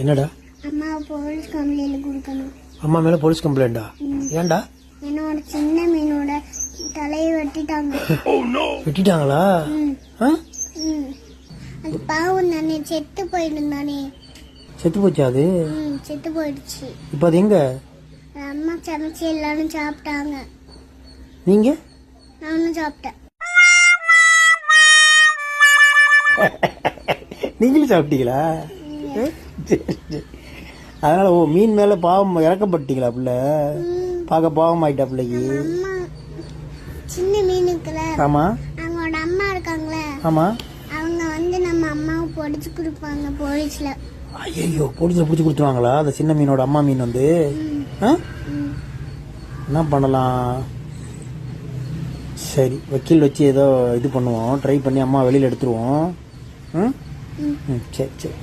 என்னடா? அம்மா police complaint கொடுக்கணும். அம்மா மேல போலீஸ் கம்ப்ளைண்டா? ஏன்டா? என்னோட சின்ன மீனோட தலையை வெட்டிட்டாங்க. வெட்டிட்டாங்களா? அது பாவம் தானே, செத்து போயிருந்தானே. செத்து போச்சா அது? செத்து போயிடுச்சு. இப்போ அது எங்க? அம்மா சமைச்சு எல்லாரும் சாப்பிட்டாங்க. நீங்க? நானும் சாப்பிட்டேன். நீங்களும் சாப்பிட்டீங்களா? அதனால மீன் மேல பாவம் இறக்கப்பட்டீங்களா? பிள்ளை பார்க்க பாவம் ஆயிட்டா பிள்ளைக்கு. அம்மா சின்ன மீன் இருக்குல்ல, ஆமா, அவங்களோட அம்மா இருக்காங்களே, ஆமா, அவங்க வந்து நம்ம அம்மாவை பொடிச்சு கொடுப்பாங்க போலீஸ்ல. ஐயோ, போலீஸ்ல பிடிச்சி கொடுத்துருவாங்களா அந்த சின்ன மீனோட அம்மா மீன் வந்து? என்ன பண்ணலாம்? சரி, வக்கீல் வச்சு ஏதோ இது பண்ணுவோம், ட்ரை பண்ணி அம்மா வெளியில் எடுத்துருவோம். சரி சரி.